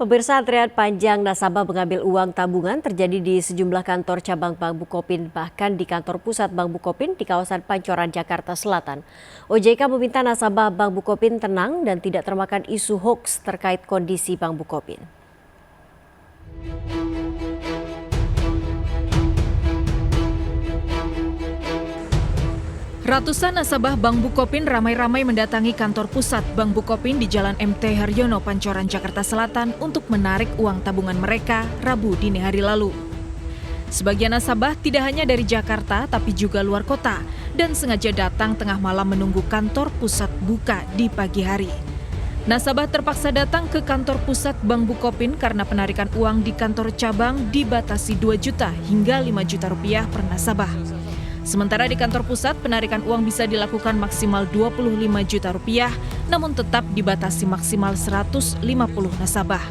Pemirsa, antrian panjang nasabah mengambil uang tabungan terjadi di sejumlah kantor cabang Bank Bukopin, bahkan di kantor pusat Bank Bukopin di kawasan Pancoran, Jakarta Selatan. OJK meminta nasabah Bank Bukopin tenang dan tidak termakan isu hoaks terkait kondisi Bank Bukopin. Ratusan nasabah Bank Bukopin ramai-ramai mendatangi kantor pusat Bank Bukopin di Jalan MT Haryono, Pancoran, Jakarta Selatan untuk menarik uang tabungan mereka Rabu dini hari lalu. Sebagian nasabah tidak hanya dari Jakarta tapi juga luar kota dan sengaja datang tengah malam menunggu kantor pusat buka di pagi hari. Nasabah terpaksa datang ke kantor pusat Bank Bukopin karena penarikan uang di kantor cabang dibatasi 2 juta hingga 5 juta rupiah per nasabah. Sementara di kantor pusat, penarikan uang bisa dilakukan maksimal 25 juta rupiah, namun tetap dibatasi maksimal 150 nasabah.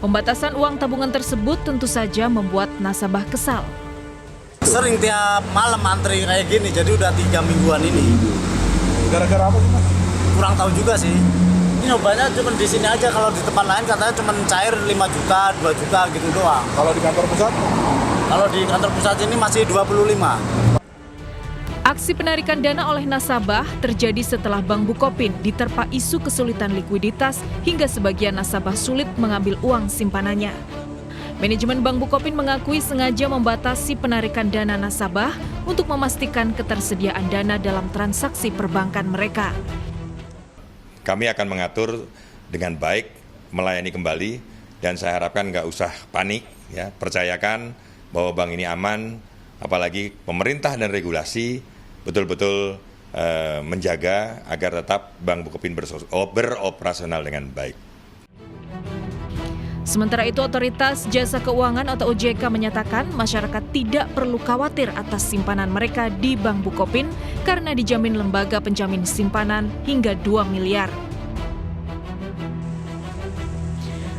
Pembatasan uang tabungan tersebut tentu saja membuat nasabah kesal. Sering tiap malam antri kayak gini, jadi udah 3 mingguan ini. Gara-gara apa sih, Mas? Kurang tahu juga sih. Ini obatnya cuma di sini aja, kalau di tempat lain katanya cuma cair 5 juta, 2 juta gitu doang. Kalau di kantor pusat? Kalau di kantor pusat ini masih 25. Aksi penarikan dana oleh nasabah terjadi setelah Bank Bukopin diterpa isu kesulitan likuiditas hingga sebagian nasabah sulit mengambil uang simpanannya. Manajemen Bank Bukopin mengakui sengaja membatasi penarikan dana nasabah untuk memastikan ketersediaan dana dalam transaksi perbankan mereka. Kami akan mengatur dengan baik, melayani kembali, dan saya harapkan nggak usah panik, ya, percayakan bahwa bank ini aman, apalagi pemerintah dan regulasi betul-betul menjaga agar tetap Bank Bukopin beroperasional dengan baik. Sementara itu, Otoritas Jasa Keuangan atau OJK menyatakan masyarakat tidak perlu khawatir atas simpanan mereka di Bank Bukopin karena dijamin lembaga penjamin simpanan hingga 2 miliar.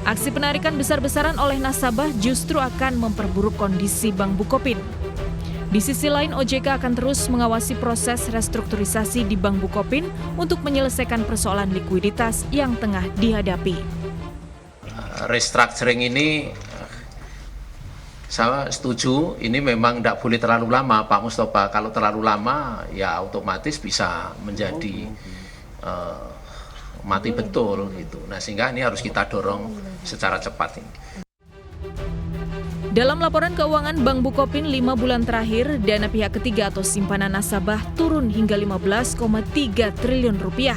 Aksi penarikan besar-besaran oleh nasabah justru akan memperburuk kondisi Bank Bukopin. Di sisi lain, OJK akan terus mengawasi proses restrukturisasi di Bank Bukopin untuk menyelesaikan persoalan likuiditas yang tengah dihadapi. Restructuring ini saya setuju, ini memang tidak boleh terlalu lama, Pak Mustafa. Kalau terlalu lama ya otomatis bisa menjadi mati betul gitu. Nah, sehingga ini harus kita dorong secara cepat ini. Dalam laporan keuangan Bank Bukopin 5 bulan terakhir, dana pihak ketiga atau simpanan nasabah turun hingga 15,3 triliun rupiah.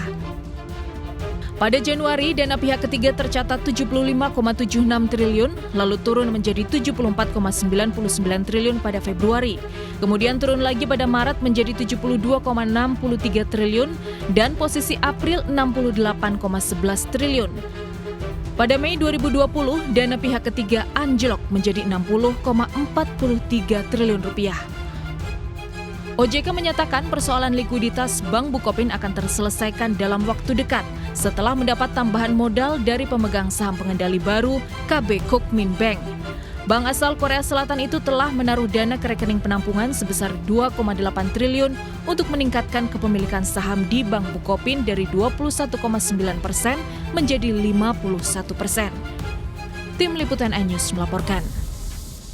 Pada Januari, dana pihak ketiga tercatat 75,76 triliun, lalu turun menjadi 74,99 triliun pada Februari. Kemudian turun lagi pada Maret menjadi 72,63 triliun dan posisi April 68,11 triliun. Pada Mei 2020, dana pihak ketiga anjlok menjadi 60,43 triliun rupiah. OJK menyatakan persoalan likuiditas Bank Bukopin akan terselesaikan dalam waktu dekat setelah mendapat tambahan modal dari pemegang saham pengendali baru KB Kookmin Bank. Bank asal Korea Selatan itu telah menaruh dana ke rekening penampungan sebesar 2,8 triliun untuk meningkatkan kepemilikan saham di Bank Bukopin dari 21,9% menjadi 51%. Tim Liputan iNews melaporkan.